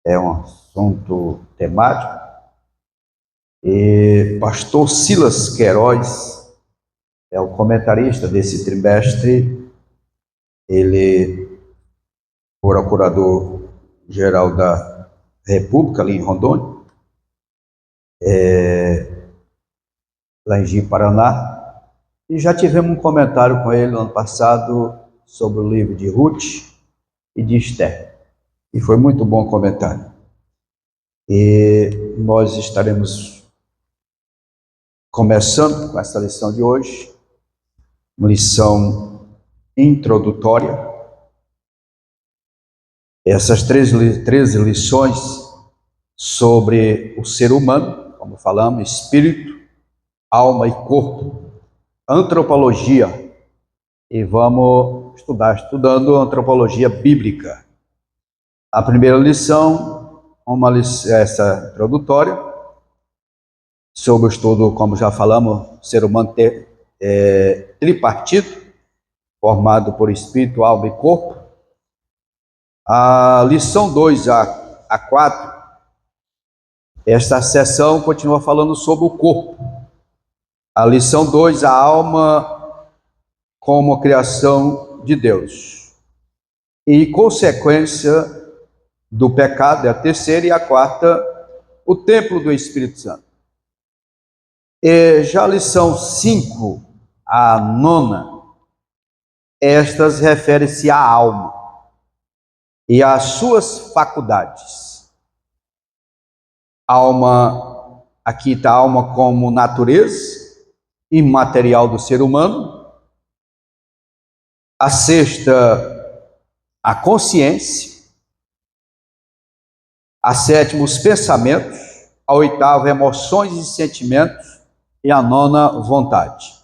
é um assunto temático. E pastor Silas Queiroz é o comentarista desse trimestre. Ele, procurador-geral da República, ali em Rondônia, lá em Ji, Paraná. E já tivemos um comentário com ele no ano passado sobre o livro de Ruth e de Esther. E foi muito bom o comentário. E nós estaremos começando com essa lição de hoje, uma lição introdutória. Essas 13 lições sobre o ser humano, como falamos, espírito, alma e corpo, antropologia. E vamos estudando antropologia bíblica. A primeira lição, essa introdutória, sobre o estudo, como já falamos, o ser humano tripartito, formado por espírito, alma e corpo. A lição 2 a 4, esta sessão continua falando sobre o corpo. A lição 2, a alma como criação de Deus. E consequência do pecado, é a terceira, e a quarta, o templo do Espírito Santo. E já a lição 5, a nona, estas referem-se à alma e às suas faculdades. Alma, aqui está a alma como natureza imaterial do ser humano. A sexta, a consciência. A sétima, os pensamentos. A oitava, emoções e sentimentos. E a nona, vontade.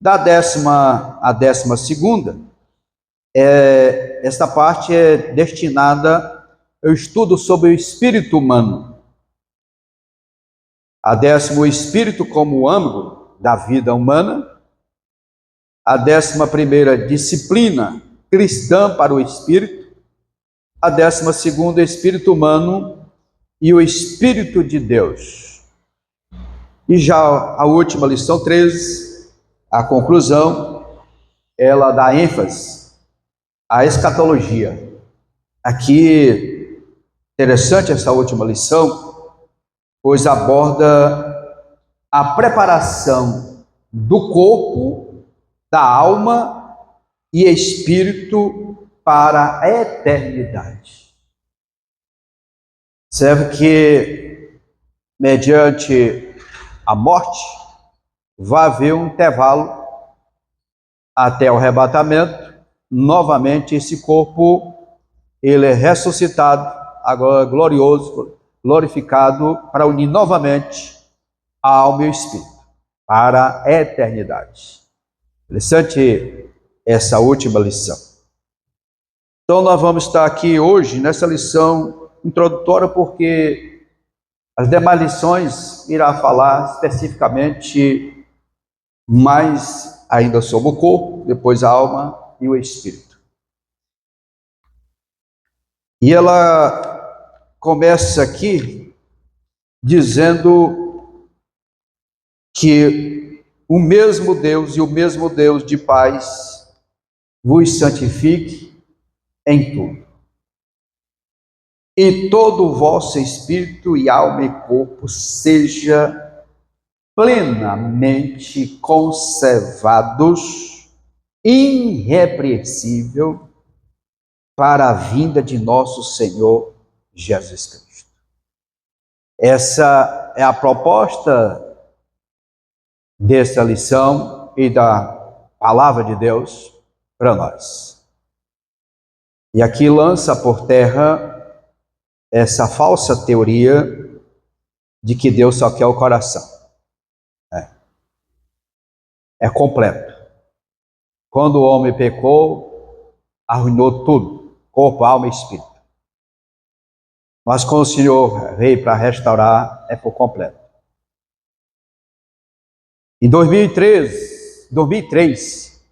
Da décima à 12ª, esta parte é destinada ao estudo sobre o espírito humano. A 10ª, o espírito como âmbito da vida humana. A 11ª, disciplina cristã para o espírito. A 12ª, o espírito humano e o espírito de Deus. E já a última lição 13, a conclusão, ela dá ênfase à escatologia. Aqui, interessante essa última lição, pois aborda a preparação do corpo, da alma e espírito para a eternidade. Observe que, mediante a morte, vai haver um intervalo até o arrebatamento. Novamente esse corpo, ele é ressuscitado, agora glorioso, glorificado, para unir novamente a alma e o espírito para a eternidade. Interessante essa última lição. Então nós vamos estar aqui hoje nessa lição introdutória, porque as demais lições irá falar especificamente mais ainda sobre o corpo, depois a alma e o espírito. E ela começa aqui dizendo que o mesmo Deus e o mesmo Deus de paz vos santifique em tudo. E todo o vosso espírito e alma e corpo seja plenamente conservados, irrepreensível, para a vinda de nosso Senhor Jesus Cristo. Essa é a proposta desta lição e da palavra de Deus para nós. E aqui lança por terra essa falsa teoria de que Deus só quer o coração. É completo. Quando o homem pecou, arruinou tudo, corpo, alma e espírito. Mas quando o Senhor veio para restaurar, é por completo. Em 2003,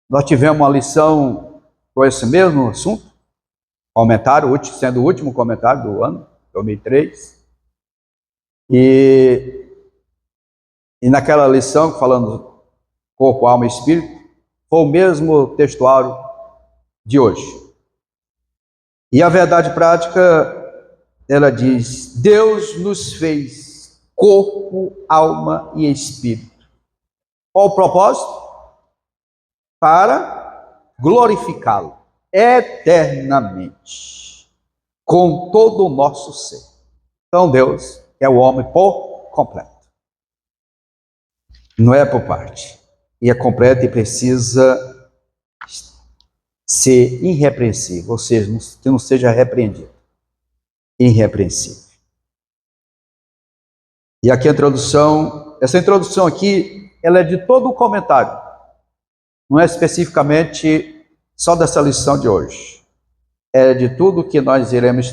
nós tivemos uma lição com esse mesmo assunto, comentário, sendo o último comentário do ano, 2003. E naquela lição, falando corpo, alma e espírito, foi o mesmo textuário de hoje. E a verdade prática, ela diz: Deus nos fez corpo, alma e espírito. Qual o propósito? Para glorificá-lo eternamente, com todo o nosso ser. Então Deus é o homem por completo. Não é por parte. E é completo e precisa ser irrepreensível, ou seja, que não seja repreendido. Irrepreensível. E aqui a introdução, essa introdução aqui, ela é de todo o comentário. Não é especificamente só dessa lição de hoje. É de tudo que nós iremos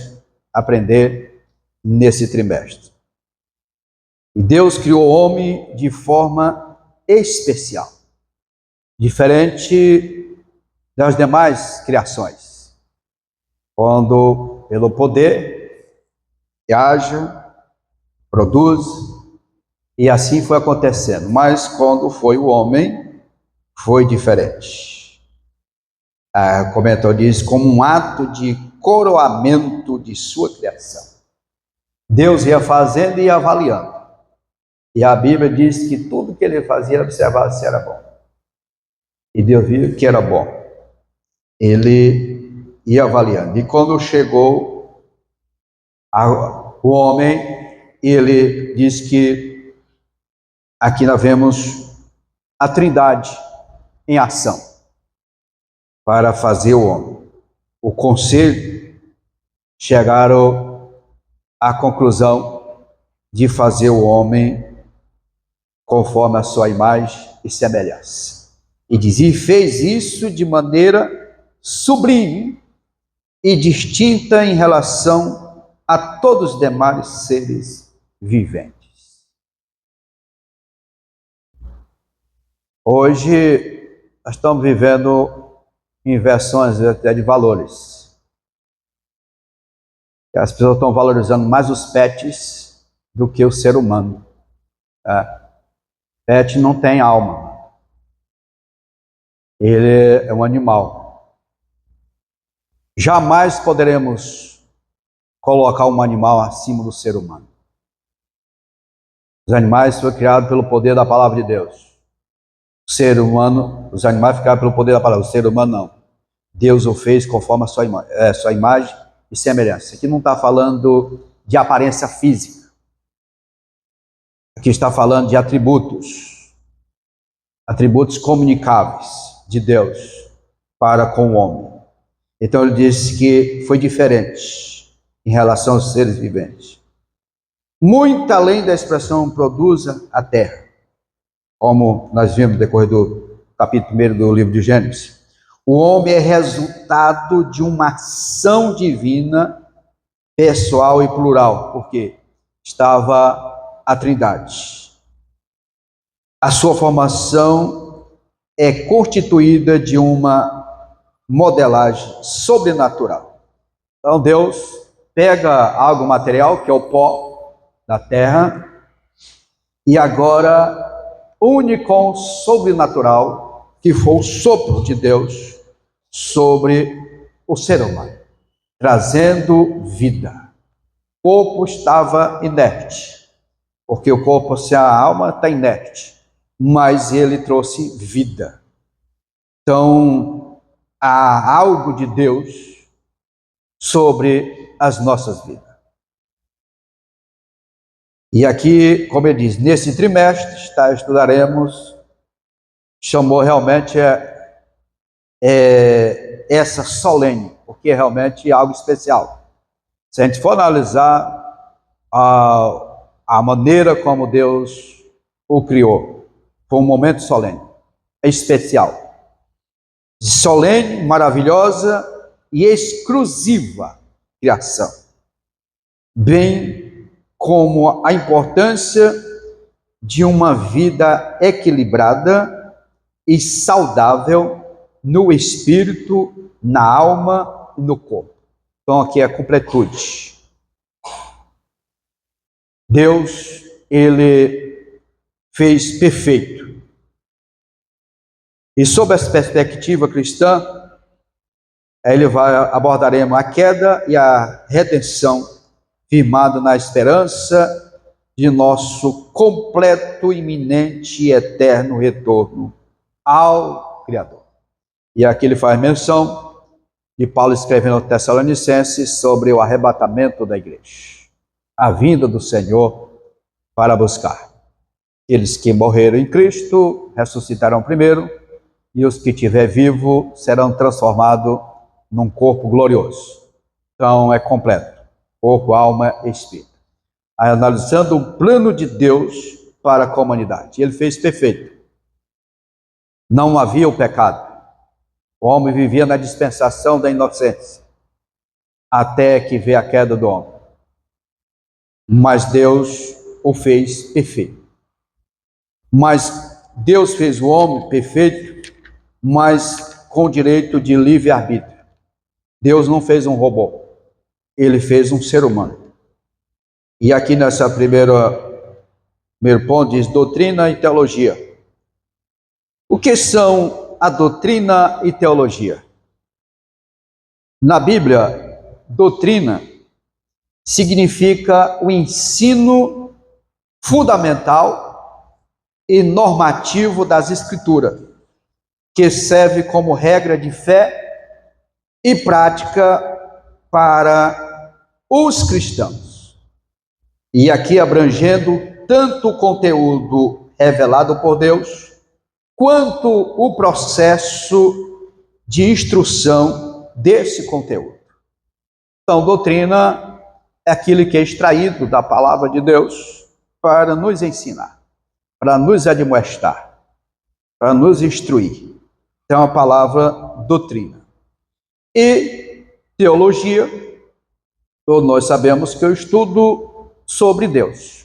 aprender nesse trimestre. E Deus criou o homem de forma especial, diferente das demais criações, quando pelo poder age, produz, e assim foi acontecendo. Mas quando foi o homem, foi diferente. O comentário diz, como um ato de coroamento de sua criação. Deus ia fazendo e ia avaliando. E a Bíblia diz que tudo que ele fazia, ele observava se era bom. E Deus viu que era bom. Ele ia avaliando. E quando chegou o homem, ele diz que aqui nós vemos a Trindade em ação para fazer o homem. O conselho chegaram à conclusão de fazer o homem conforme a sua imagem e semelhança. E diz, e fez isso de maneira sublime e distinta em relação a todos os demais seres viventes. Hoje, nós estamos vivendo inversões até de valores. As pessoas estão valorizando mais os pets do que o ser humano. Pet não tem alma. Ele é um animal. Jamais poderemos colocar um animal acima do ser humano. Os animais foram criados pelo poder da palavra de Deus. O ser humano, os animais ficaram pelo poder da palavra, o ser humano não. Deus o fez conforme a sua imagem e semelhança. Aqui não está falando de aparência física. Aqui está falando de atributos comunicáveis de Deus para com o homem. Então ele disse que foi diferente em relação aos seres viventes. Muito além da expressão produza a terra, como nós vimos no decorrer do capítulo 1 do livro de Gênesis. O homem é resultado de uma ação divina, pessoal e plural, porque estava a Trindade. A sua formação é constituída de uma modelagem sobrenatural. Então Deus pega algo material, que é o pó da terra, e agora une com o sobrenatural, que foi o sopro de Deus sobre o ser humano, trazendo vida. O corpo estava inerte, porque o corpo, se a alma está inerte, mas ele trouxe vida. Então, há algo de Deus sobre as nossas vidas. E aqui, como ele diz, nesse trimestre, estudaremos, chamou realmente essa solene, porque é realmente algo especial. Se a gente for analisar a maneira como Deus o criou, foi um momento solene, especial. Solene, maravilhosa e exclusiva criação. Bem como a importância de uma vida equilibrada e saudável no espírito, na alma e no corpo. Então aqui é a completude. Deus, ele fez perfeito. E sob essa perspectiva cristã, abordaremos a queda e a redenção, firmado na esperança de nosso completo, iminente e eterno retorno ao Criador. E aqui ele faz menção de Paulo escrevendo aos Tessalonicenses sobre o arrebatamento da igreja, a vinda do Senhor para buscar. Eles que morreram em Cristo ressuscitarão primeiro, e os que estiver vivo serão transformados num corpo glorioso. Então é completo, corpo, alma e espírito. Analisando o plano de Deus para a comunidade. Ele fez perfeito. Não havia o pecado. O homem vivia na dispensação da inocência, até que veio a queda do homem. Mas Deus o fez perfeito. Mas Deus fez o homem perfeito, mas com direito de livre-arbítrio. Deus não fez um robô. Ele fez um ser humano. E aqui nessa primeiro ponto diz doutrina e teologia. O que são a doutrina e teologia? Na Bíblia, doutrina significa o ensino fundamental e normativo das Escrituras, que serve como regra de fé e prática para os cristãos. E aqui abrangendo tanto o conteúdo revelado por Deus, quanto o processo de instrução desse conteúdo. Então, doutrina é aquilo que é extraído da palavra de Deus para nos ensinar, para nos admoestar, para nos instruir. Então, a palavra doutrina. E teologia, todos nós sabemos que eu estudo sobre Deus.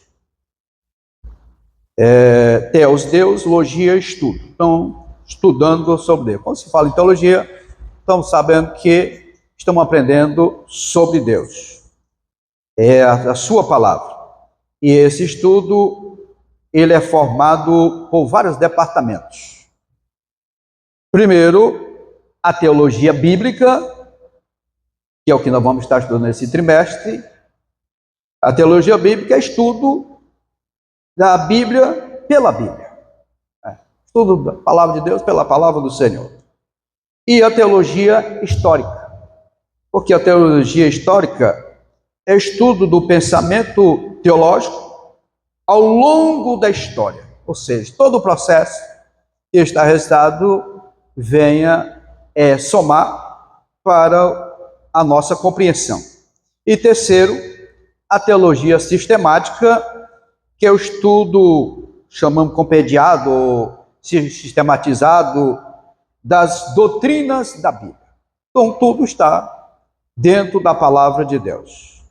Teos, Deus, logia, estudo. Então, estudando sobre Deus. Quando se fala em teologia, estamos sabendo que estamos aprendendo sobre Deus. É a sua palavra. E esse estudo, ele é formado por vários departamentos. Primeiro, a teologia bíblica, que é o que nós vamos estar estudando nesse trimestre. A teologia bíblica é estudo da Bíblia pela Bíblia. Estudo da palavra de Deus pela palavra do Senhor. E a teologia histórica. Porque a teologia histórica é estudo do pensamento teológico ao longo da história. Ou seja, todo o processo que está registrado venha somar para a nossa compreensão. E terceiro, a teologia sistemática, que é o estudo, chamamos compendiado, ou sistematizado, das doutrinas da Bíblia. Então, tudo está dentro da palavra de Deus.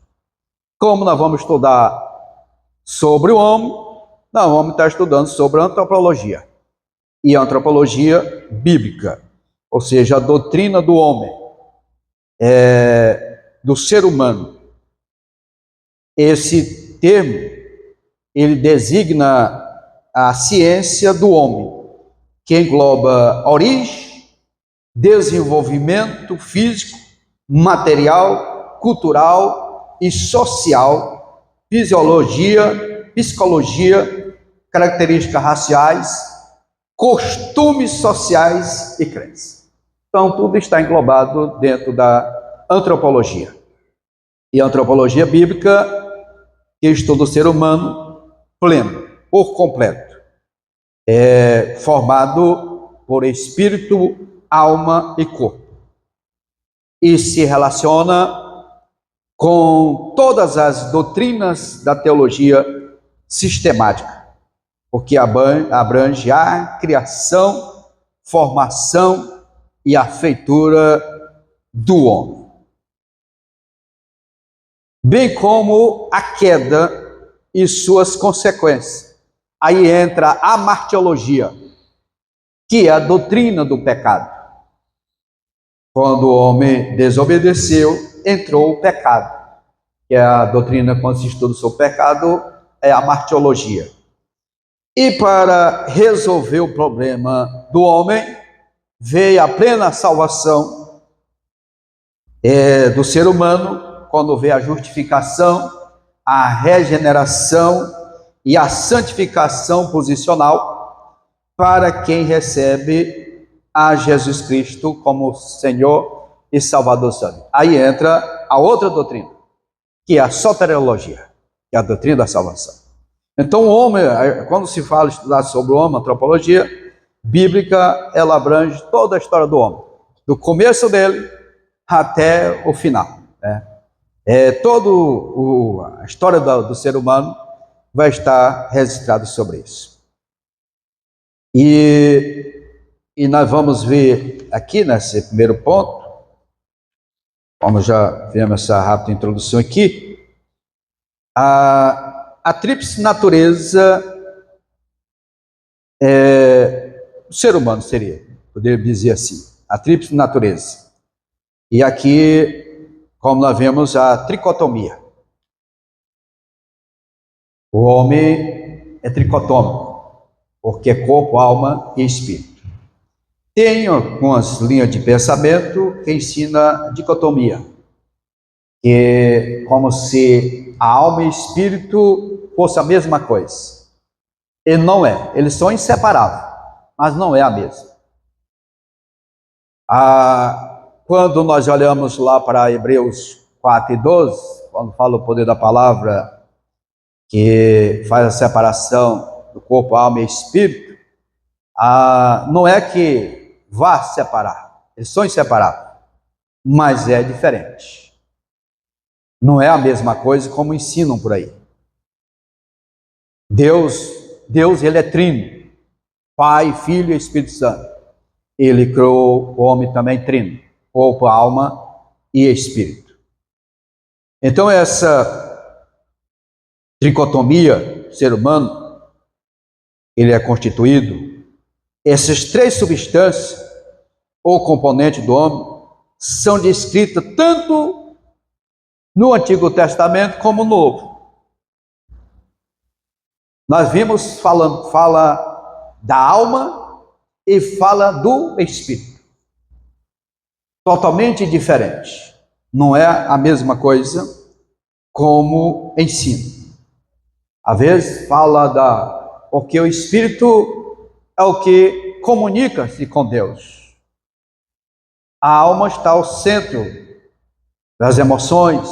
Como nós vamos estudar sobre o homem, nós vamos estar estudando sobre a antropologia. E a antropologia bíblica, ou seja, a doutrina do homem, do ser humano. Esse termo, ele designa a ciência do homem, que engloba origem, desenvolvimento físico, material, cultural e social, fisiologia, psicologia, características raciais, costumes sociais e crenças. Então, tudo está englobado dentro da antropologia. E a antropologia bíblica, que estuda o ser humano pleno, por completo, formado por espírito, alma e corpo. E se relaciona com todas as doutrinas da teologia sistemática, porque abrange a criação, formação e a feitura do homem, bem como a queda e suas consequências. Aí entra a martiologia, que é a doutrina do pecado. Quando o homem desobedeceu, entrou o pecado, que é a doutrina quando se estuda sobre o pecado, é a martiologia. E para resolver o problema do homem, veio a plena salvação do ser humano, quando veio a justificação, a regeneração e a santificação posicional para quem recebe a Jesus Cristo como Senhor e Salvador Santo. Aí entra a outra doutrina, que é a soteriologia, que é a doutrina da salvação. Então o homem, quando se fala estudar sobre o homem, antropologia bíblica, ela abrange toda a história do homem, do começo dele até o final, né? Toda a história do ser humano vai estar registrado sobre isso. E nós vamos ver aqui nesse primeiro ponto, como já vimos essa rápida introdução aqui, a tríplice natureza do ser humano seria, poderia dizer assim, a tríplice natureza. E aqui, como nós vemos, a tricotomia. O homem é tricotômico, porque é corpo, alma e espírito. Tem algumas linhas de pensamento que ensina a dicotomia, que é como se a alma e o espírito fossem a mesma coisa. E não é, eles são inseparáveis, mas não é a mesma. Quando nós olhamos lá para Hebreus 4:12, quando fala o poder da palavra, que faz a separação do corpo, alma e espírito, não é que vá separar, eles são inseparáveis, mas é diferente. Não é a mesma coisa como ensinam por aí. Deus, ele é trino, Pai, Filho e Espírito Santo. Ele criou o homem também trino, corpo, alma e espírito. Então essa tricotomia, ser humano, ele é constituído, essas três substâncias ou componentes do homem são descritas tanto no Antigo Testamento como no Novo. Nós vimos fala da alma e fala do espírito. Totalmente diferente. Não é a mesma coisa como ensino. Às vezes fala porque o espírito é o que comunica-se com Deus. A alma está ao centro das emoções,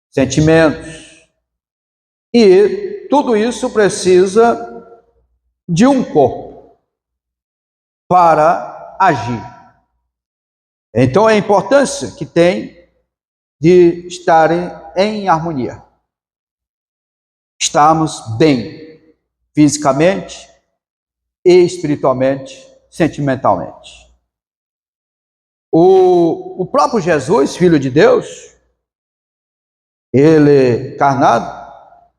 sentimentos. E tudo isso precisa de um corpo para agir. Então é a importância que tem de estarem em harmonia. Estarmos bem fisicamente e espiritualmente, sentimentalmente. O próprio Jesus, Filho de Deus, ele encarnado,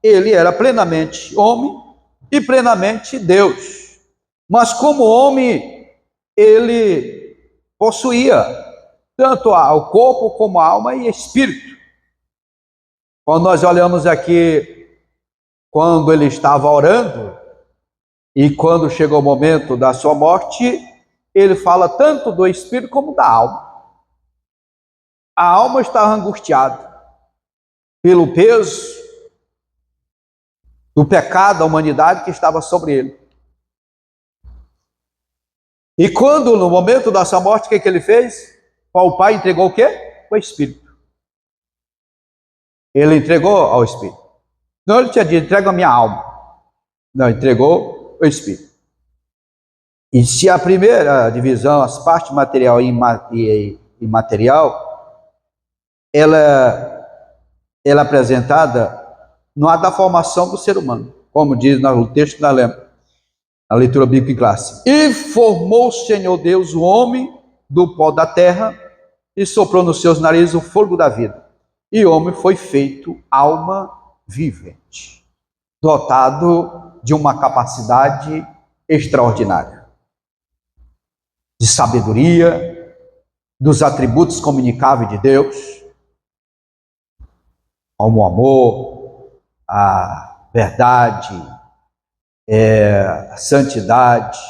ele era plenamente homem e plenamente Deus. Mas como homem, ele possuía tanto o corpo como a alma e espírito. Quando nós olhamos aqui, quando ele estava orando e quando chegou o momento da sua morte, ele fala tanto do espírito como da alma. A alma estava angustiada pelo peso do pecado da humanidade que estava sobre ele. E quando, no momento da sua morte, o que ele fez? O Pai entregou o quê? O Espírito. Ele entregou ao Espírito. Não, ele tinha dito, entrega a minha alma. Não, entregou o Espírito. E se a primeira divisão, as partes material e imaterial, ela é apresentada no ato da formação do ser humano, como diz no texto que nós lemos, na leitura bíblica em classe. E formou o Senhor Deus o homem do pó da terra e soprou nos seus narizes o fôlego da vida. E o homem foi feito alma vivente, dotado de uma capacidade extraordinária, de sabedoria, dos atributos comunicáveis de Deus, como o amor, a verdade, a santidade.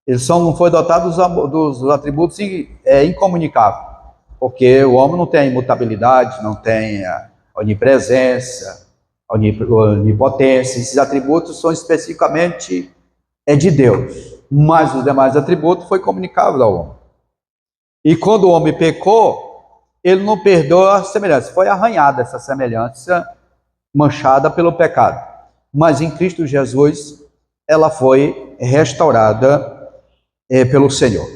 Ele só não foi dotado dos atributos incomunicáveis, porque o homem não tem a imutabilidade, não tem a onipresença, a onipotência. Esses atributos são especificamente de Deus, mas os demais atributos foi comunicável ao homem. E quando o homem pecou, ele não perdoa a semelhança, foi arranhada essa semelhança, manchada pelo pecado. Mas em Cristo Jesus, ela foi restaurada pelo Senhor.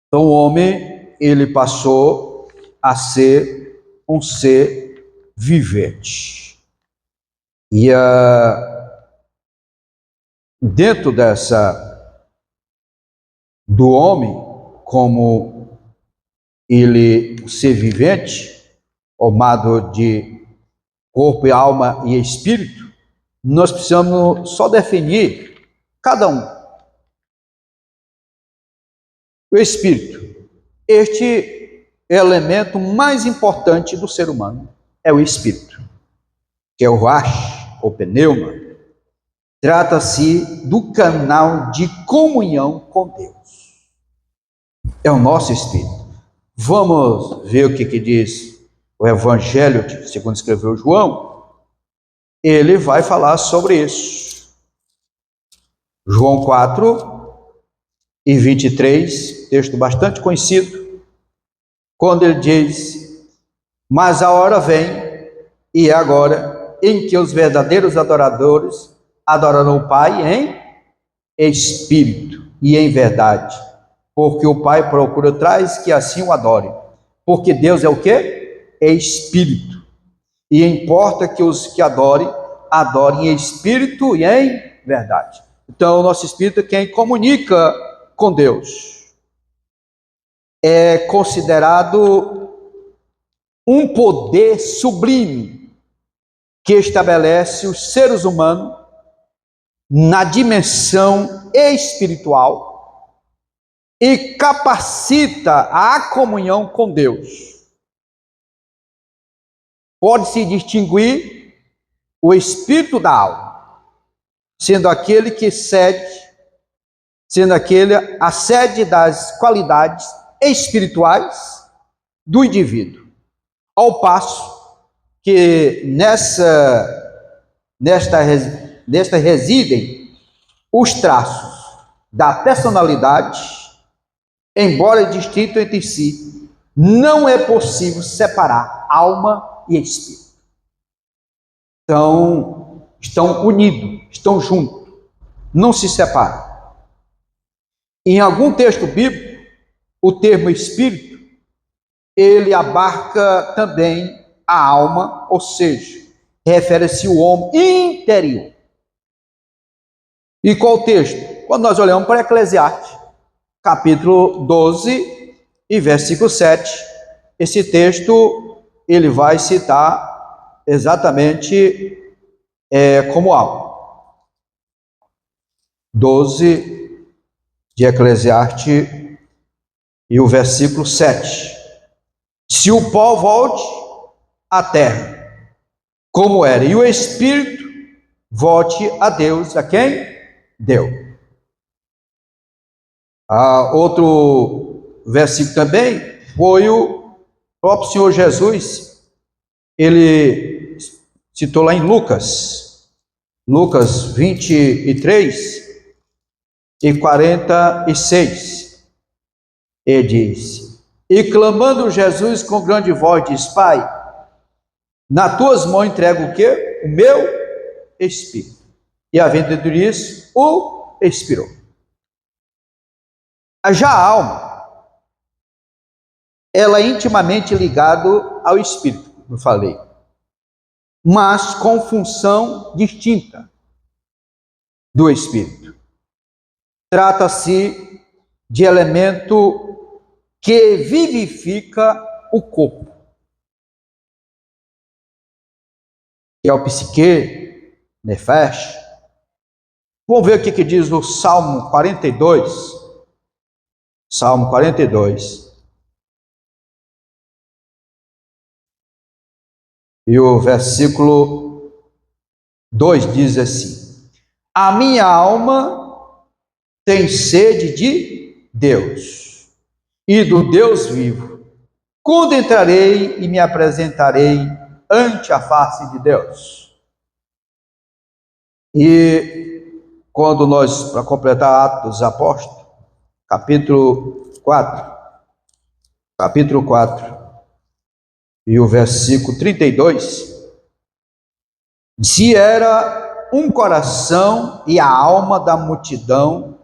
Então o homem, ele passou a ser um ser vivente. E dentro do homem, como ele ser vivente, formado de corpo e alma e espírito, nós precisamos só definir cada um. O espírito, este elemento mais importante do ser humano é o espírito, que é o ruach, ou pneuma. Trata-se do canal de comunhão com Deus. É o nosso espírito. Vamos ver o que diz o Evangelho, segundo escreveu João. Ele vai falar sobre isso. João 4:23, texto bastante conhecido, quando ele diz: mas a hora vem, e é agora, em que os verdadeiros adoradores adorarão o Pai em espírito e em verdade, porque o Pai procura traz que assim o adore, porque Deus é o quê? É espírito, e importa que os que adorem em espírito e em verdade. Então o nosso espírito é quem comunica com Deus. É considerado um poder sublime que estabelece os seres humanos na dimensão espiritual e capacita a comunhão com Deus. Pode-se distinguir o espírito da alma, sendo aquele que a sede das qualidades espirituais do indivíduo, ao passo que nesta residem os traços da personalidade, embora distintos entre si, não é possível separar alma e espírito. Então, estão unidos, estão juntos, não se separam. Em algum texto bíblico, o termo espírito, ele abarca também a alma, ou seja, refere-se ao homem interior. E qual o texto? Quando nós olhamos para Eclesiastes, capítulo 12 e versículo 7, esse texto ele vai citar exatamente como alma. 12 de Eclesiastes e o versículo 7. Se o pó volte à terra, como era, e o espírito volte a Deus, a quem deu. Outro versículo também foi o próprio Senhor Jesus, ele citou lá em Lucas 23 e 46, ele diz: e clamando Jesus com grande voz, diz: Pai, nas tuas mãos entrego o quê? O meu espírito. E havendo dito isso, o expirou. Já a alma, ela é intimamente ligada ao espírito, como eu falei, mas com função distinta do espírito. Trata-se de elemento que vivifica o corpo, que é o psique, nefesh. Vamos ver o que diz o Salmo 42. Salmo 42. E o versículo 2 diz assim: a minha alma tem sede de Deus e do Deus vivo. Quando entrarei e me apresentarei ante a face de Deus? E quando nós, para completar Atos dos Apóstolos, capítulo 4, e o versículo 32, se era um coração e a alma da multidão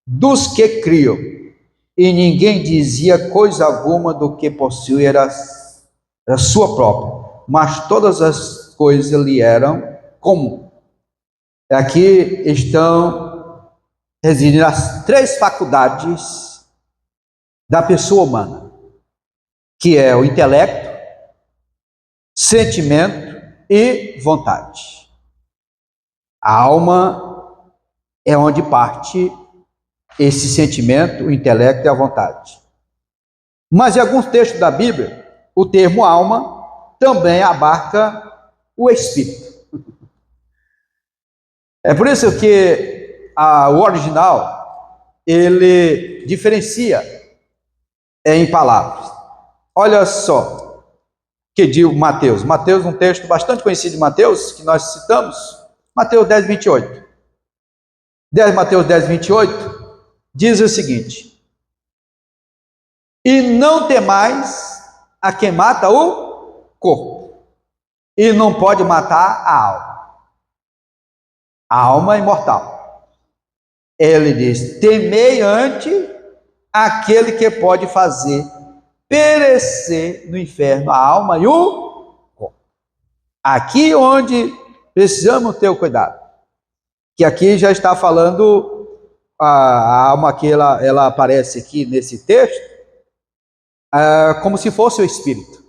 dos que criam, e ninguém dizia coisa alguma do que possuía era sua própria, mas todas as coisas lhe eram comum. Aqui estão residindo as três faculdades da pessoa humana, que é o intelecto, sentimento e vontade. A alma é onde parte esse sentimento, o intelecto e a vontade. Mas em alguns textos da Bíblia, o termo alma também abarca o espírito. É por isso que o original, ele diferencia em palavras. Olha só que diz Mateus. Mateus, um texto bastante conhecido de Mateus, que nós citamos, Mateus 10, 28. Mateus 10, 28, diz o seguinte: e não temais a quem mata o corpo, e não pode matar a alma. A alma é imortal. Ele diz: temei ante aquele que pode fazer perecer no inferno a alma e o corpo. Aqui onde precisamos ter o cuidado, que aqui já está falando a alma que ela aparece aqui nesse texto, como se fosse o espírito.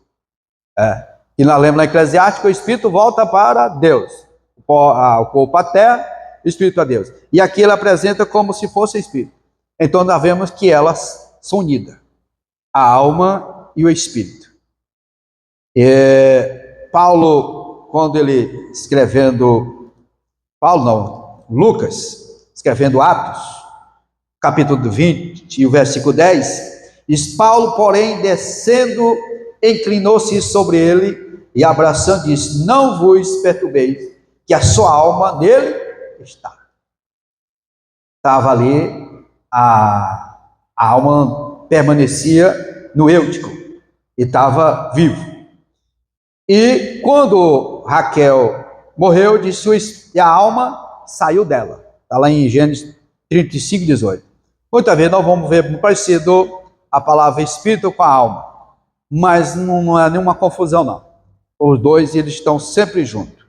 E nós lemos na Eclesiástica, o espírito volta para Deus. O corpo à terra, o espírito a Deus. E aqui ele apresenta como se fosse o espírito. Então nós vemos que elas são unidas, a alma e o espírito. Paulo, quando ele Lucas, escrevendo Atos, capítulo 20 e o versículo 10, diz: Paulo, porém, descendo, inclinou-se sobre ele e abraçando, disse: não vos perturbeis, que a sua alma nele está. Estava ali, a alma permanecia no Eutico e estava vivo. E quando Raquel morreu, disse, e a alma saiu dela. Está lá em Gênesis 35, 18. Muitas vezes nós vamos ver muito parecido a palavra espírito com a alma, mas não é nenhuma confusão, não. Os dois, eles estão sempre juntos.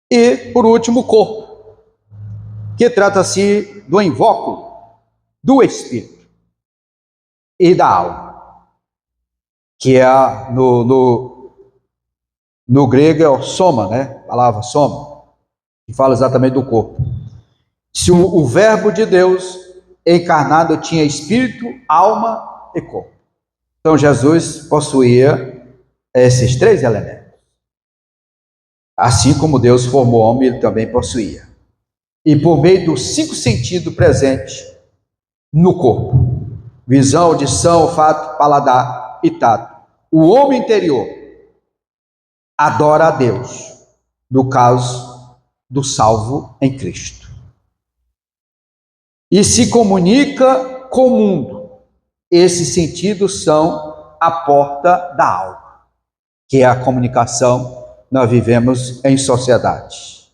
E, por último, o corpo, que trata-se do invólucro do espírito e da alma, que é no grego é o soma, né? A palavra soma, que fala exatamente do corpo. Se o verbo de Deus encarnado tinha espírito, alma e corpo. Então Jesus possuía esses três elementos. Assim como Deus formou o homem, ele também possuía. E por meio dos 5 sentidos presentes no corpo, visão, audição, olfato, paladar e tato, o homem interior adora a Deus, no caso do salvo em Cristo, e se comunica com o mundo. Esses sentidos são a porta da alma, que é a comunicação. Nós vivemos em sociedade.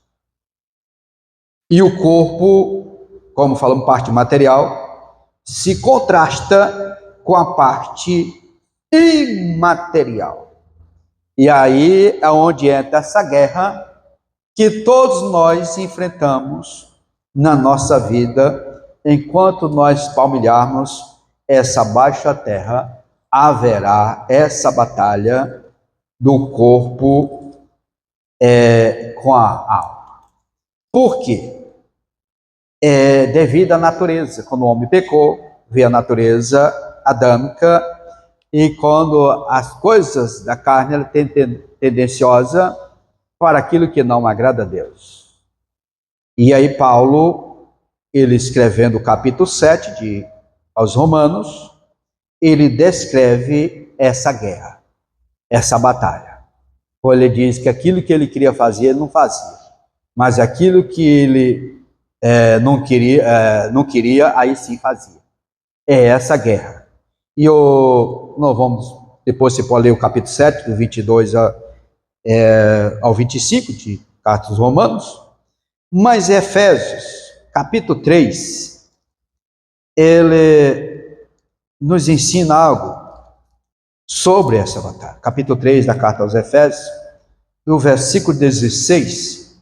E o corpo, como falamos, parte material, se contrasta com a parte imaterial. E aí é onde entra essa guerra que todos nós enfrentamos na nossa vida. Enquanto nós palmilharmos essa baixa terra, haverá essa batalha do corpo com a alma. Por quê? Devido à natureza. Quando o homem pecou, veio a natureza adâmica e quando as coisas da carne ela tem tendenciosa para aquilo que não agrada a Deus. E aí Paulo, ele escrevendo o capítulo 7 aos Romanos, ele descreve essa guerra, essa batalha. Ele diz que aquilo que ele queria fazer, ele não fazia. Mas aquilo que ele não queria, aí sim fazia. É essa guerra. E nós vamos, depois você pode ler o capítulo 7, do 22 ao 25 de Carta aos Romanos. Mas Efésios, capítulo 3, ele nos ensina algo sobre essa batalha. Capítulo 3 da Carta aos Efésios, no versículo 16,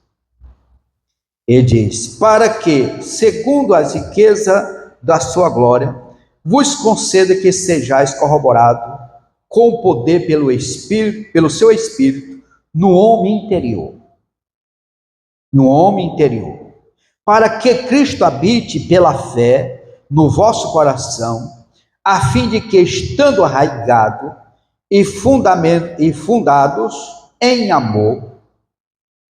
ele diz: para que, segundo as riquezas da sua glória, vos conceda que sejais corroborado com o poder pelo Espírito, pelo seu Espírito, no homem interior. No homem interior. Para que Cristo habite pela fé no vosso coração, a fim de que, estando arraigado e fundados em amor,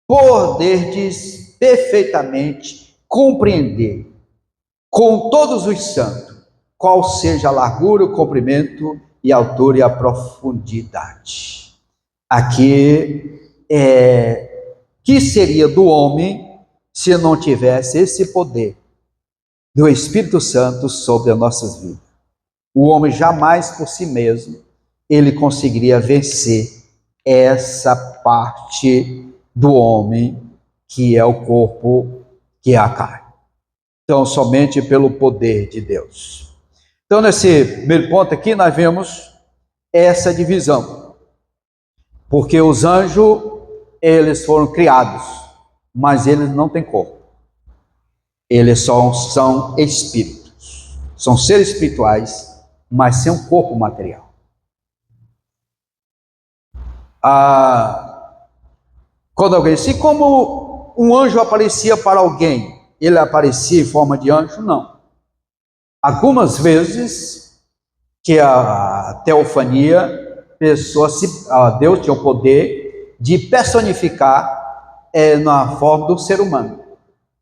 poderdes perfeitamente compreender com todos os santos qual seja a largura, o comprimento e a altura e a profundidade. Aqui que seria do homem se não tivesse esse poder do Espírito Santo sobre as nossas vidas? O homem jamais por si mesmo ele conseguiria vencer essa parte do homem que é o corpo, que é a carne. Então, somente pelo poder de Deus. Então, nesse primeiro ponto aqui, nós vemos essa divisão. Porque os anjos, eles foram criados, mas eles não têm corpo. Eles só são espíritos. São seres espirituais, mas sem um corpo material. Quando alguém disse, como um anjo aparecia para alguém, ele aparecia em forma de anjo? Não. Algumas vezes que a teofania, Deus tinha o poder de personificar na forma do ser humano,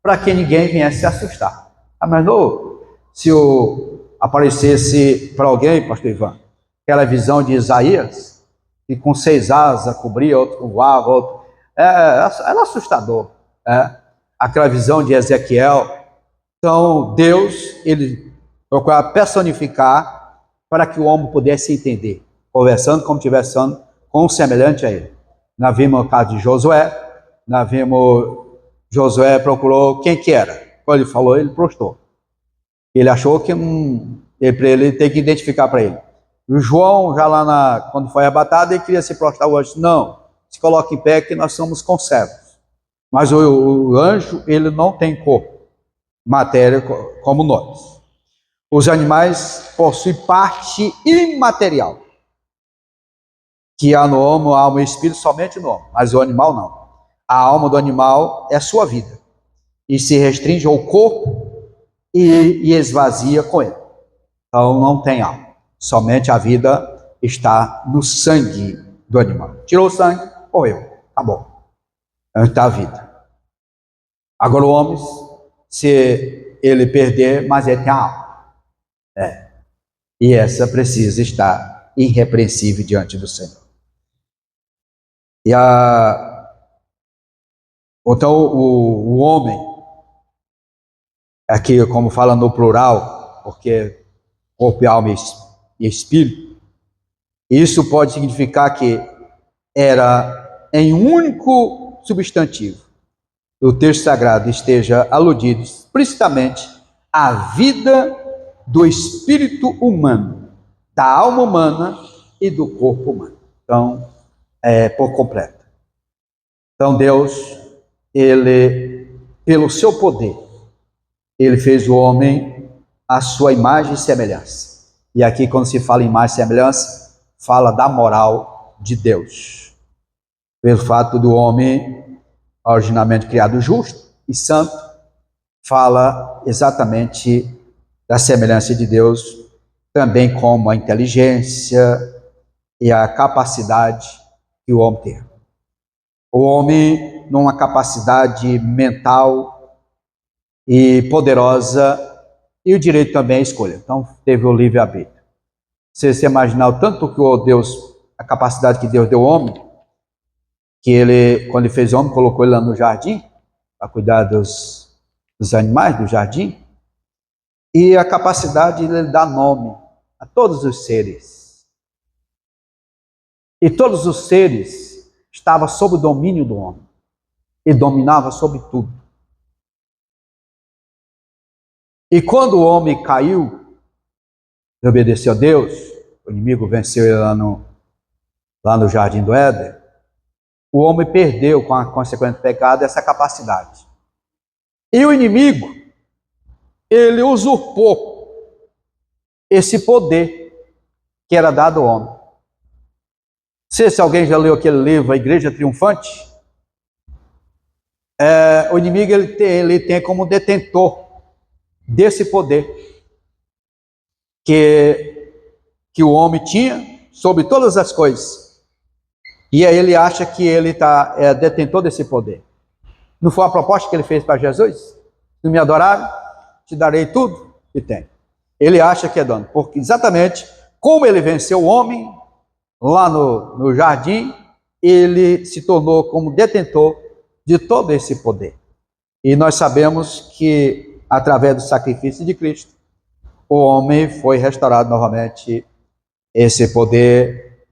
para que ninguém viesse se assustar. Mas se aparecesse para alguém, pastor Ivan, aquela visão de Isaías, que com 6 asas cobria, outro voava, outro... Era assustador. Aquela visão de Ezequiel. Então, Deus, ele procurava personificar para que o homem pudesse entender, conversando como estivesse falando com um semelhante a ele. Nós vimos o caso de Josué, Josué procurou quem que era. Quando ele falou, ele prostrou. Ele achou que ele tem que identificar para ele. E o João, já lá quando foi arrebatado, ele queria se prostrar o anjo. Não, se coloque em pé que nós somos conservos. Mas o anjo, ele não tem corpo, matéria como nós. Os animais possuem parte imaterial, que há no homem, alma e espírito somente no homem, mas o animal não. A alma do animal é sua vida, e se restringe ao corpo e esvazia com ele. Então não tem alma, somente a vida está no sangue do animal. Tirou o sangue, morreu, acabou. Onde está a vida. Agora o homem, se ele perder, mas ele tem a alma. E essa precisa estar irrepreensível diante do Senhor. Então o homem, aqui como fala no plural, porque corpo, alma e espírito, isso pode significar que era em um único substantivo. O texto sagrado esteja aludido explicitamente à vida do espírito humano, da alma humana e do corpo humano. Então, por completo. Então, Deus, ele, pelo seu poder, ele fez o homem à sua imagem e semelhança. E aqui, quando se fala em imagem e semelhança, fala da moral de Deus. Pelo fato do homem, originalmente criado justo e santo, fala exatamente da semelhança de Deus, também como a inteligência, e a capacidade que o homem tem. O homem, numa capacidade mental e poderosa, e o direito também à escolha. Então, teve o livre-arbítrio. Você imaginar o tanto que o Deus, a capacidade que Deus deu ao homem, que ele, quando ele fez o homem, colocou ele lá no jardim, para cuidar dos animais do jardim, e a capacidade de ele dar nome a todos os seres. E todos os seres estavam sob o domínio do homem. E dominava sobre tudo. E quando o homem caiu, e obedeceu a Deus, o inimigo venceu ele lá no jardim do Éden, o homem perdeu, com a consequência do pecado, essa capacidade. E o inimigo, ele usurpou esse poder que era dado ao homem. Se alguém já leu aquele livro, A Igreja Triunfante, o inimigo ele tem como detentor desse poder que o homem tinha sobre todas as coisas. E aí ele acha que ele é detentor desse poder. Não foi a proposta que ele fez para Jesus? Se me adoraram, te darei tudo que tem. Ele acha que é dono, porque exatamente como ele venceu o homem lá no jardim, ele se tornou como detentor de todo esse poder. E nós sabemos que, através do sacrifício de Cristo, o homem foi restaurado novamente esse poder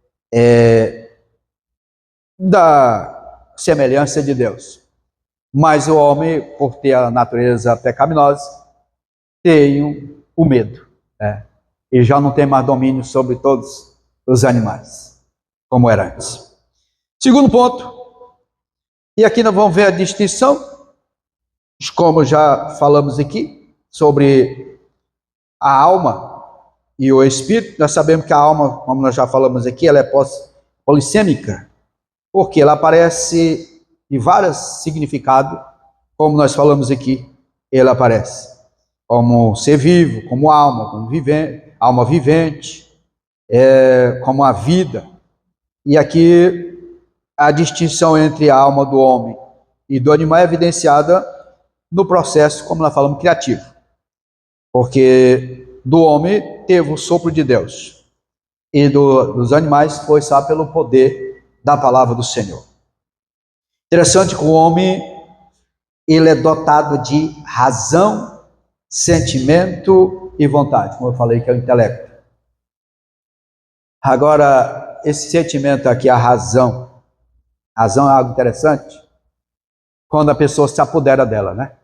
da semelhança de Deus. Mas o homem, por ter a natureza pecaminosa, tem o medo, e já não tem mais domínio sobre todos os animais, como era antes. Segundo ponto, e aqui nós vamos ver a distinção, como já falamos aqui, sobre a alma e o espírito. Nós sabemos que a alma, como nós já falamos aqui, ela é polissêmica, porque ela aparece em vários significados, como nós falamos aqui, ela aparece como ser vivo, como alma, como alma vivente, como a vida. E aqui a distinção entre a alma do homem e do animal é evidenciada no processo, como nós falamos, criativo. Porque do homem teve o sopro de Deus, e dos animais foi só pelo poder da palavra do Senhor. Interessante que o homem, ele é dotado de razão, sentimento e vontade, como eu falei, que é o intelecto. Agora, esse sentimento aqui, a razão é algo interessante, quando a pessoa se apodera dela, né?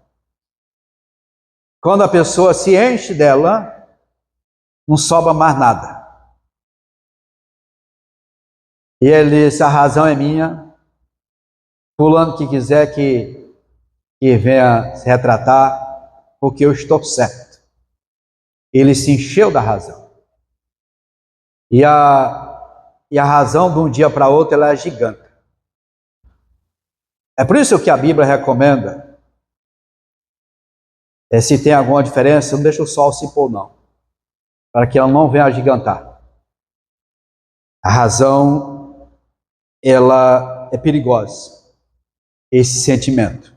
Quando a pessoa se enche dela, não sobra mais nada. E ele diz, a razão é minha, fulano que quiser que venha se retratar, porque eu estou certo. Ele se encheu da razão. E a razão de um dia para outro, ela é gigante. É por isso que a Bíblia recomenda, se tem alguma diferença, não deixa o sol se pôr não, para que ela não venha agigantar. A razão, ela é perigosa, esse sentimento.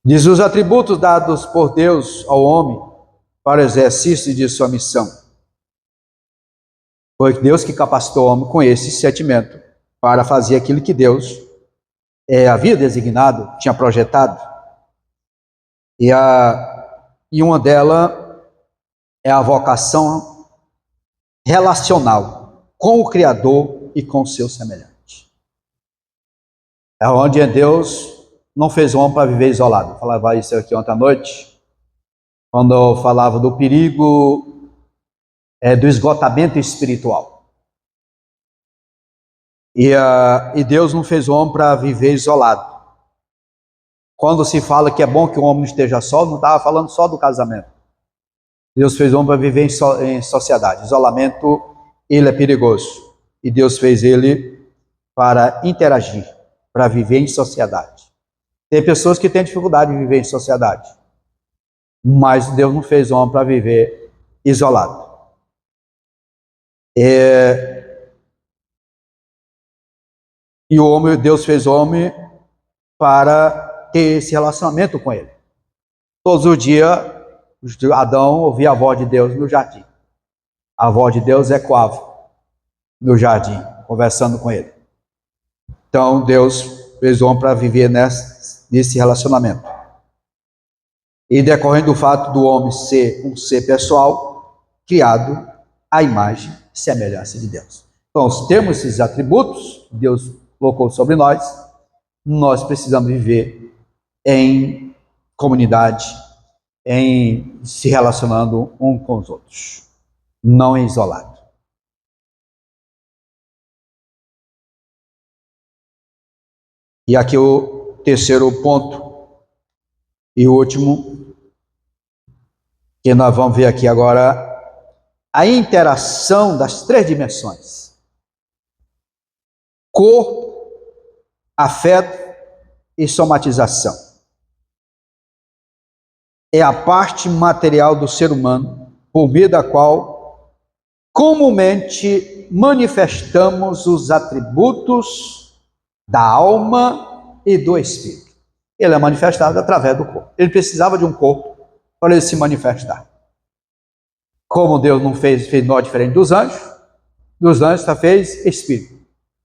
Diz os atributos dados por Deus ao homem para o exercício de sua missão. Foi Deus que capacitou o homem com esse sentimento para fazer aquilo que Deus havia designado, tinha projetado. E uma delas é a vocação relacional com o Criador e com o seu semelhante. É onde Deus não fez o homem para viver isolado. Eu falava isso aqui ontem à noite, quando eu falava do perigo do esgotamento espiritual. E Deus não fez o homem para viver isolado. Quando se fala que é bom que o homem esteja só, não estava falando só do casamento. Deus fez o homem para viver em sociedade. Isolamento, ele é perigoso. E Deus fez ele para interagir, para viver em sociedade. Tem pessoas que têm dificuldade de viver em sociedade, mas Deus não fez o homem para viver isolado. E o homem, Deus fez o homem para ter esse relacionamento com ele. Todos os dias, Adão ouvia a voz de Deus no jardim. A voz de Deus ecoava no jardim, conversando com ele. Então, Deus fez o homem para viver nesse relacionamento. E decorrendo do fato do homem ser um ser pessoal, criado à imagem e semelhança de Deus. Então, temos esses atributos que Deus colocou sobre nós precisamos viver em comunidade, em se relacionando um com os outros, não isolado. E aqui o terceiro ponto e último, que nós vamos ver aqui agora, a interação das três dimensões: corpo, afeto e somatização. É a parte material do ser humano, por meio da qual comumente manifestamos os atributos da alma e do espírito. Ele é manifestado através do corpo. Ele precisava de um corpo para ele se manifestar. Como Deus não fez nós diferente dos anjos só fez espírito.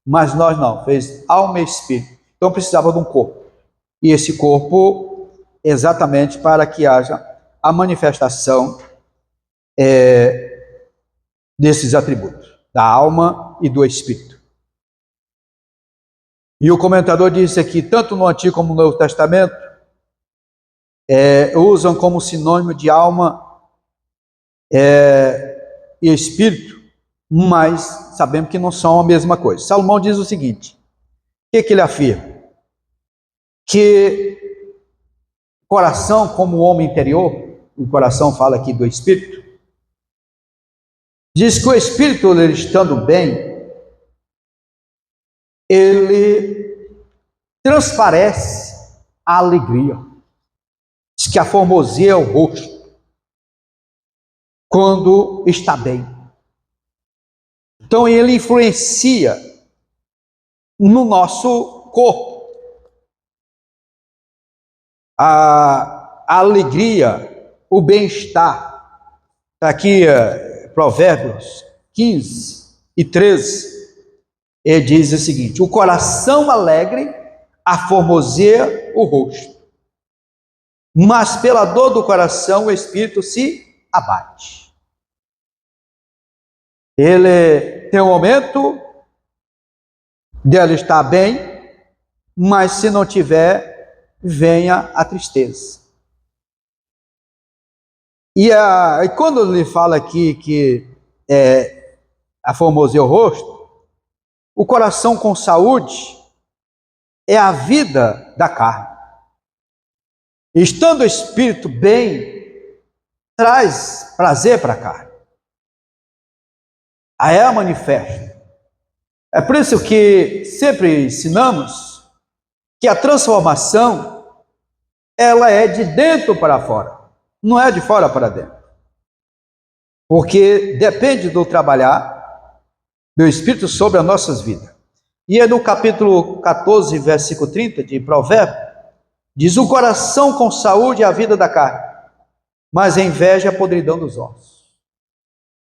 Mas nós não, fez alma e espírito. Então precisava de um corpo. E esse corpo, exatamente para que haja a manifestação desses atributos, da alma e do espírito. E o comentador disse aqui, tanto no Antigo como no Novo Testamento, usam como sinônimo de alma e espírito, mas sabemos que não são a mesma coisa. Salomão diz o seguinte, o que ele afirma? Que o coração, como o homem interior, o coração fala aqui do espírito, diz que o espírito, ele estando bem, ele transparece a alegria. Diz que a formoseia é o rosto quando está bem. Então ele influencia no nosso corpo. A alegria, o bem-estar. Está aqui Provérbios 15 e 13. Ele diz o seguinte, o coração alegre aformoseia o rosto, mas pela dor do coração o espírito se abate. Ele tem um momento de ele estar bem, mas se não tiver, venha a tristeza. E quando ele fala aqui que aformoseia o rosto, o coração com saúde é a vida da carne. Estando o espírito bem, traz prazer para a carne. Aí ela manifesta. É por isso que sempre ensinamos que a transformação, ela é de dentro para fora, não é de fora para dentro. Porque depende do trabalhar do Espírito sobre as nossas vidas. E é no capítulo 14, versículo 30 de Provérbios, diz, o coração com saúde é a vida da carne, mas a inveja é a podridão dos ossos.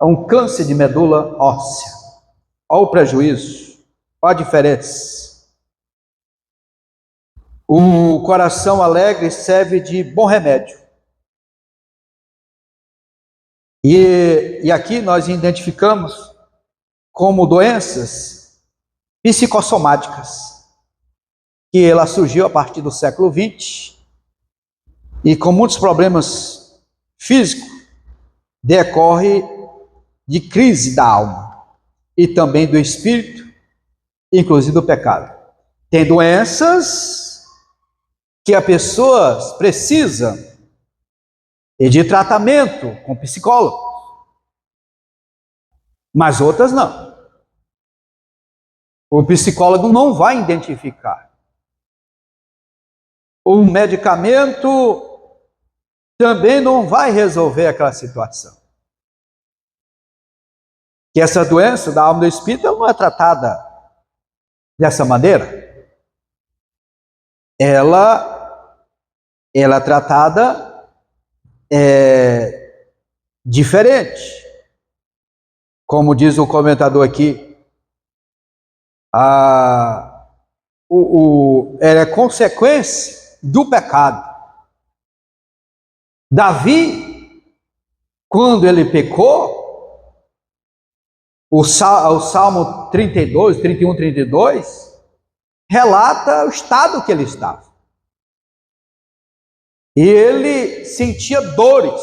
É um câncer de medula óssea. Olha o prejuízo, olha a diferença. O coração alegre serve de bom remédio. E aqui nós identificamos como doenças psicossomáticas, que ela surgiu a partir do século XX, e com muitos problemas físicos, decorre de crise da alma, e também do espírito, inclusive do pecado. Tem doenças que a pessoa precisa de tratamento com psicólogo, mas outras não. O psicólogo não vai identificar. O medicamento também não vai resolver aquela situação. que essa doença da alma e do espírito ela não é tratada dessa maneira. Ela é tratada diferente. Como diz o comentador aqui, ela é consequência do pecado. Davi, quando ele pecou, o Salmo 32, 31, 32, relata o estado que ele estava. E ele sentia dores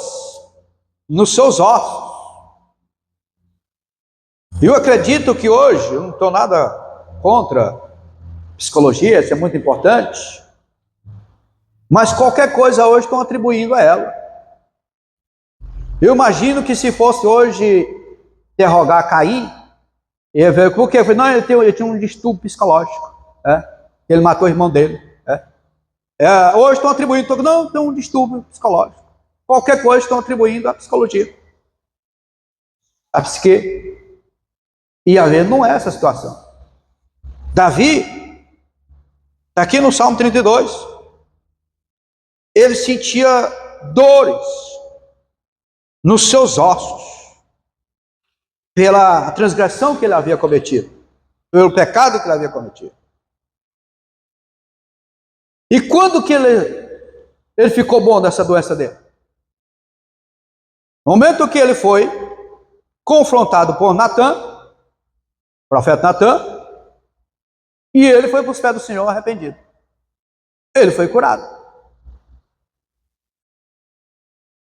nos seus ossos. Eu acredito que hoje, eu não estou nada contra psicologia, isso é muito importante, mas qualquer coisa hoje estão atribuindo a ela. Eu imagino que se fosse hoje interrogar Caim, ele veio, por quê? Não, ele tinha um distúrbio psicológico, ele matou o irmão dele. Hoje estão atribuindo, não, tem um distúrbio psicológico. Qualquer coisa estão atribuindo à psicologia, à psique. E às vezes não é essa situação. Davi, aqui no Salmo 32, ele sentia dores nos seus ossos, pela transgressão que ele havia cometido, pelo pecado que ele havia cometido. E quando que ele ficou bom dessa doença dele? No momento que ele foi confrontado por Natã, profeta Natã, e ele foi para os pés do Senhor arrependido. Ele foi curado.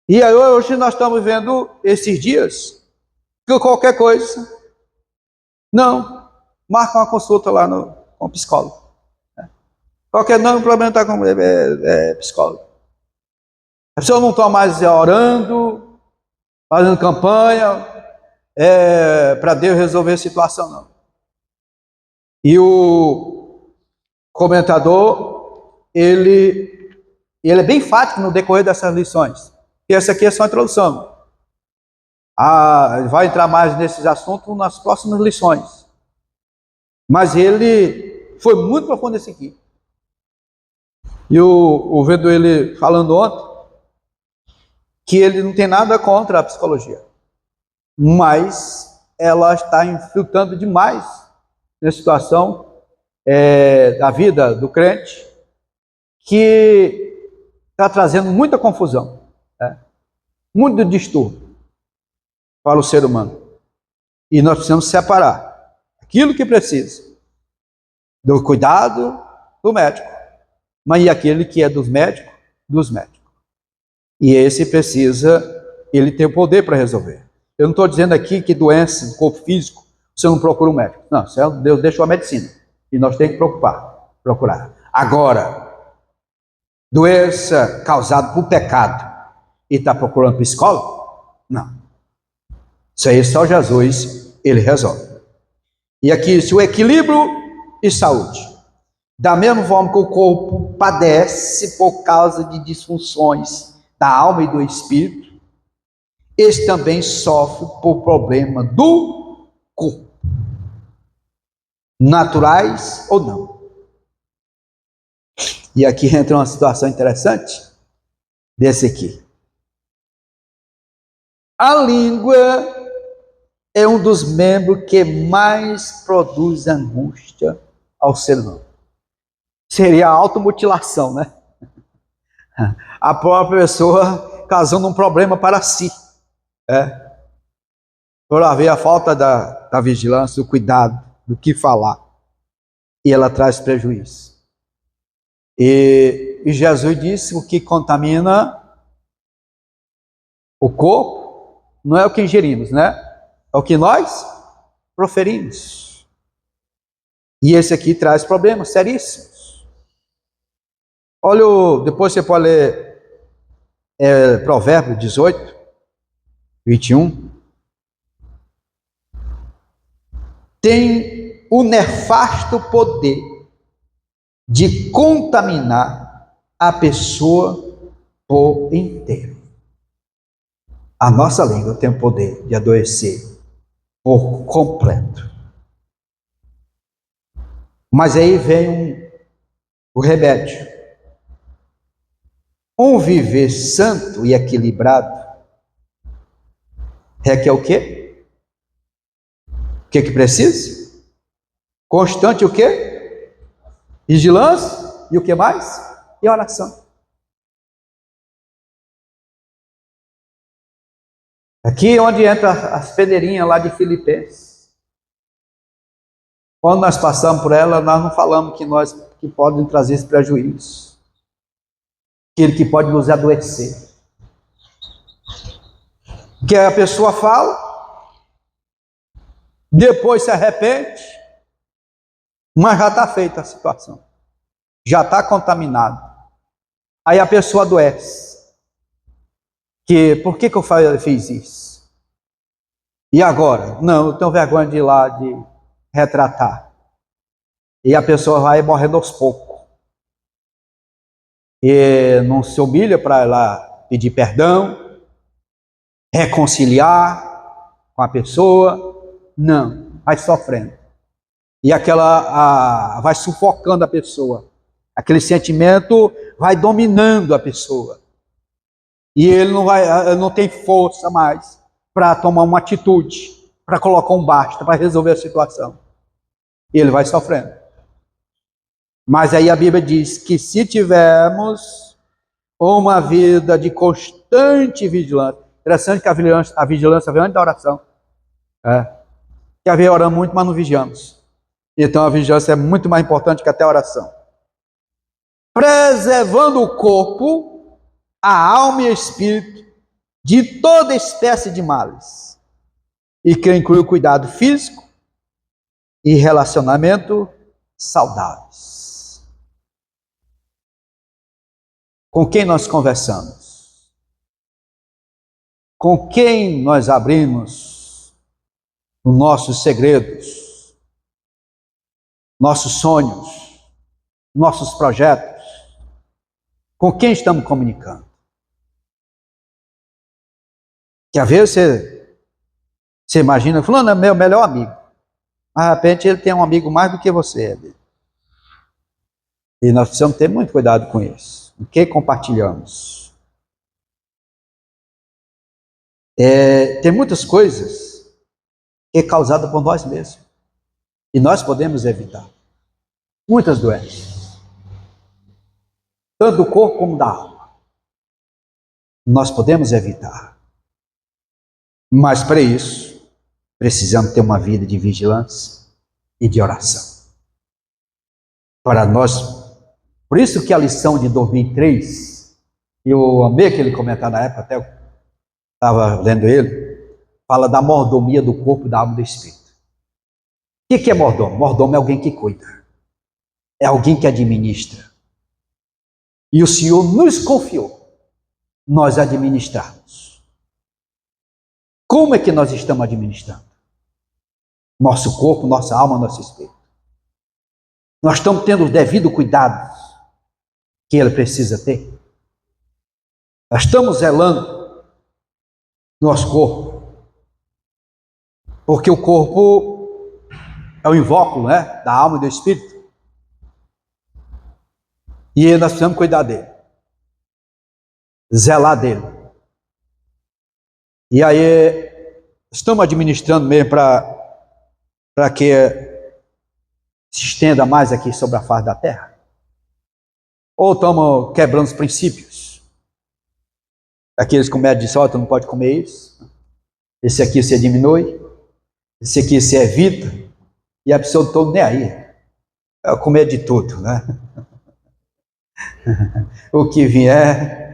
E aí hoje nós estamos vendo esses dias que qualquer coisa, não, marca uma consulta lá com o psicólogo. Qualquer problema está com psicólogo. A pessoa não está mais orando, fazendo campanha para Deus resolver a situação, não. E o comentador, ele é bem enfático no decorrer dessas lições. E essa aqui é só a introdução. Vai entrar mais nesses assuntos nas próximas lições. Mas ele foi muito profundo nesse aqui. E eu vendo ele falando ontem, que ele não tem nada contra a psicologia, mas ela está infiltrando demais na situação da vida do crente, que está trazendo muita confusão, muito distúrbio para o ser humano. E nós precisamos separar aquilo que precisa do cuidado do médico, mas e aquele que é dos médicos. E esse ele tem o poder para resolver. Eu não estou dizendo aqui que doença do corpo físico, você não procura um médico. Não, Deus deixou a medicina. E nós temos que procurar. Agora, doença causada por pecado e está procurando psicólogo? Não. Isso aí só Jesus, ele resolve. E aqui, se o equilíbrio e saúde, da mesma forma que o corpo padece por causa de disfunções da alma e do espírito, esse também sofre por problema do corpo, naturais ou não. E aqui entra uma situação interessante desse aqui. A língua é um dos membros que mais produz angústia ao ser humano. Seria a automutilação, né? A própria pessoa causando um problema para si. Por haver a falta da vigilância, do cuidado, do que falar. E ela traz prejuízo. E Jesus disse: o que contamina o corpo não é o que ingerimos, né? É o que nós proferimos. E esse aqui traz problemas seríssimos. Olha, depois você pode ler Provérbios 18, 21. Tem o nefasto poder de contaminar a pessoa por inteiro. A nossa língua tem o poder de adoecer por completo. Mas aí vem o remédio. Um viver santo e equilibrado requer o quê? O que precisa? Constante o quê? Vigilância e o que mais? E oração. Aqui é onde entra as peneirinhas lá de Filipenses. Quando nós passamos por ela, nós não falamos que podem trazer esse prejuízo. Aquilo que pode nos adoecer. Que a pessoa fala, depois se arrepende, mas já está feita a situação. Já está contaminado. Aí a pessoa adoece. Por que eu fiz isso? E agora? Não, eu tenho vergonha de ir lá de retratar. E a pessoa vai morrendo aos poucos. E não se humilha para ir lá pedir perdão, reconciliar com a pessoa. Não, vai sofrendo. E vai sufocando a pessoa. Aquele sentimento vai dominando a pessoa. E ele não tem força mais para tomar uma atitude, para colocar um basta, para resolver a situação. E ele vai sofrendo. Mas aí a Bíblia diz que se tivermos uma vida de constante vigilância, interessante que a vigilância vem antes da oração. Que a gente oramos muito, mas não vigiamos. Então a vigilância é muito mais importante que até a oração. Preservando o corpo, a alma e o espírito de toda espécie de males, e que inclui o cuidado físico e relacionamento saudáveis. Com quem nós conversamos? Com quem nós abrimos os nossos segredos, nossos sonhos, nossos projetos? Com quem estamos comunicando? Que às vezes você imagina, fulano é meu melhor amigo. Mas de repente ele tem um amigo mais do que você. E nós precisamos ter muito cuidado com isso. O que compartilhamos? Tem muitas coisas que é causada por nós mesmos. E nós podemos evitar. Muitas doenças. Tanto do corpo como da alma. Nós podemos evitar. Mas para isso, precisamos ter uma vida de vigilância e de oração. Para nós, por isso que a lição de 2003, eu amei aquele comentário na época, até eu estava lendo ele, fala da mordomia do corpo, da alma e do espírito. O que é mordomo? Mordomo é alguém que cuida. É alguém que administra. E o Senhor nos confiou nós administrarmos. Como é que nós estamos administrando? Nosso corpo, nossa alma, nosso espírito. Nós estamos tendo o devido cuidado que ele precisa ter. Nós estamos zelando nosso corpo. Porque o corpo é o invólucro, né, da alma e do espírito. E nós precisamos cuidar dele. Zelar dele. E aí, estamos administrando mesmo para que se estenda mais aqui sobre a face da terra? Ou estamos quebrando os princípios? Aqueles que comem de solta não pode comer isso. Esse aqui você diminui. Esse aqui você evita. E a pessoa toda nem aí. É comer de tudo, né? O que vier.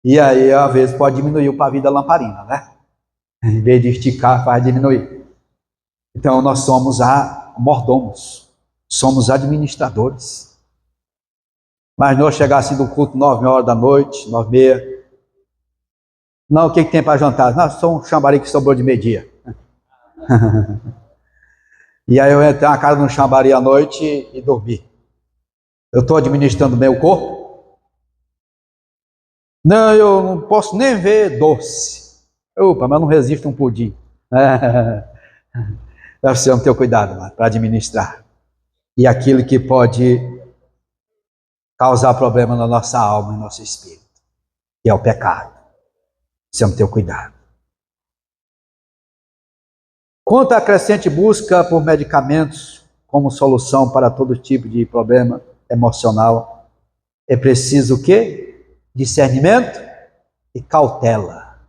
E aí, às vezes, pode diminuir o pavio da lamparina, né? Em vez de esticar, vai diminuir. Então, nós somos mordomos. Somos administradores. Mas não chegar assim do culto 9 horas da noite, 9h30. Não, o que tem para jantar? Não, só um chambari que sobrou de meio-dia. E aí eu entrei na casa de um chambari à noite e dormi. Eu estou administrando bem o corpo? Não, eu não posso nem ver doce. Opa, mas não resisto um pudim. Nós precisamos ter cuidado para administrar. E aquilo que pode causar problema na nossa alma e no nosso espírito, que é o pecado. Precisamos ter cuidado. Quanto à crescente busca por medicamentos como solução para todo tipo de problema emocional, é preciso o quê? Discernimento e cautela.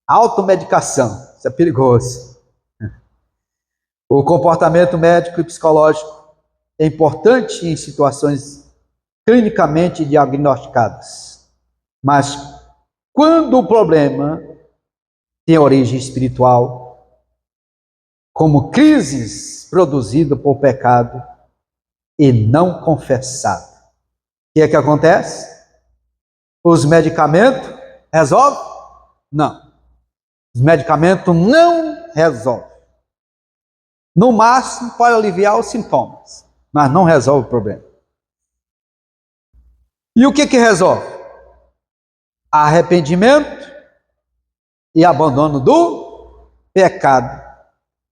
Automedicação, isso é perigoso. O comportamento médico e psicológico é importante em situações clinicamente diagnosticadas, mas quando o problema tem origem espiritual, como crises produzidas por pecado e não confessado, o que acontece? Os medicamentos resolvem? Não. Os medicamentos não resolvem. No máximo, pode aliviar os sintomas, mas não resolve o problema. E o que resolve? Arrependimento e abandono do pecado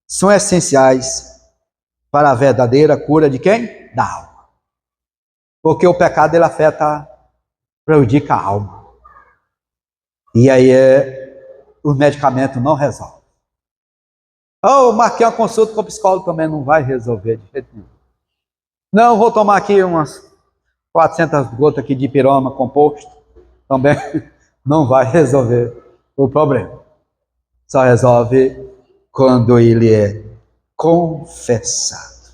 são essenciais para a verdadeira cura de quem? Da alma. Porque o pecado, ele prejudica a alma. E aí os medicamentos não resolvem. Marquei uma consulta com o psicólogo, também não vai resolver de jeito nenhum. Não, vou tomar aqui umas 400 gotas aqui de piroma composto, também não vai resolver o problema. Só resolve quando ele é confessado.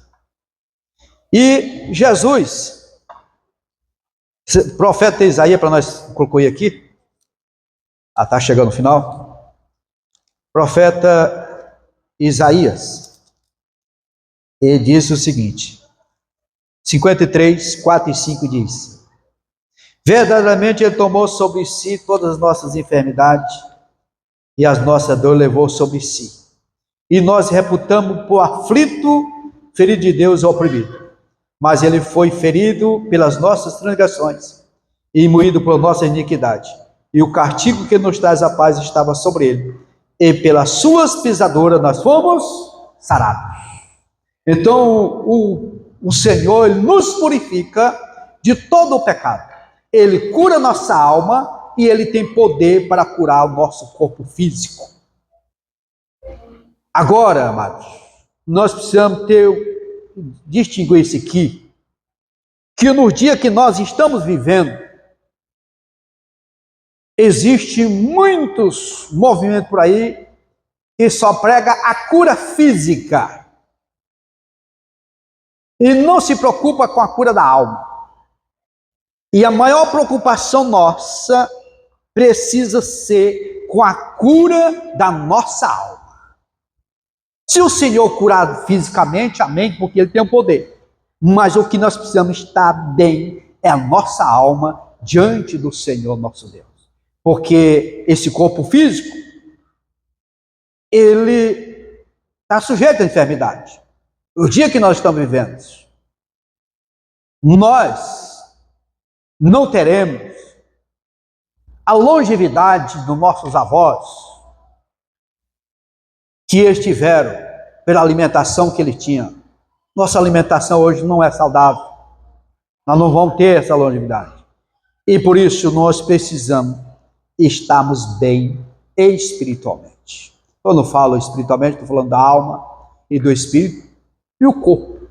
E Jesus, profeta Isaías, para nós concluir aqui, está chegando no final, profeta Isaías, ele diz o seguinte, 53, 4 e 5 diz, verdadeiramente ele tomou sobre si todas as nossas enfermidades e as nossas dores levou sobre si. E nós reputamos por aflito, ferido de Deus e oprimido. Mas ele foi ferido pelas nossas transgressões e moído por nossa iniquidade. E o castigo que nos traz a paz estava sobre ele. E pelas suas pisaduras nós fomos sarados. Então o Senhor, ele nos purifica de todo o pecado. Ele cura nossa alma e ele tem poder para curar o nosso corpo físico. Agora, amados, nós precisamos distinguir isso aqui, que no dia que nós estamos vivendo, existem muitos movimentos por aí que só prega a cura física e não se preocupa com a cura da alma. E a maior preocupação nossa precisa ser com a cura da nossa alma. Se o Senhor curar fisicamente, amém, porque Ele tem o poder. Mas o que nós precisamos estar bem é a nossa alma diante do Senhor nosso Deus. Porque esse corpo físico, ele está sujeito à enfermidade. O dia que nós estamos vivendo, nós não teremos a longevidade dos nossos avós, que eles tiveram pela alimentação que eles tinham. Nossa alimentação hoje não é saudável. Nós não vamos ter essa longevidade. E por isso nós precisamos estarmos bem espiritualmente. Quando eu falo espiritualmente, estou falando da alma e do espírito e o corpo.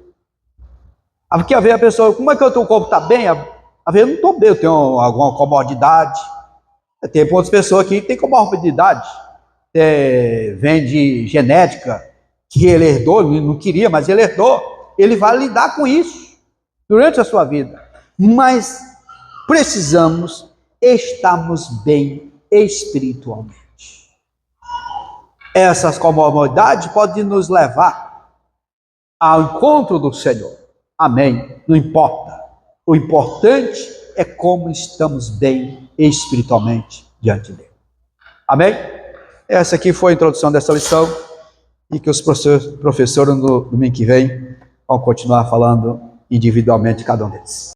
Porque às vezes a pessoa, como é que o teu corpo está bem? Às vezes eu não estou bem, eu tenho alguma comodidade. Tem outras pessoas aqui que têm comorbidade. Vem de genética, que ele herdou, ele não queria, mas ele herdou. Ele vai lidar com isso durante a sua vida. Mas precisamos estarmos bem espiritualmente. Essas comorbidades podem nos levar ao encontro do Senhor. Amém? Não importa. O importante é como estamos bem espiritualmente diante dele. Amém? Essa aqui foi a introdução dessa lição e que os professores no domingo que vem vão continuar falando individualmente cada um deles.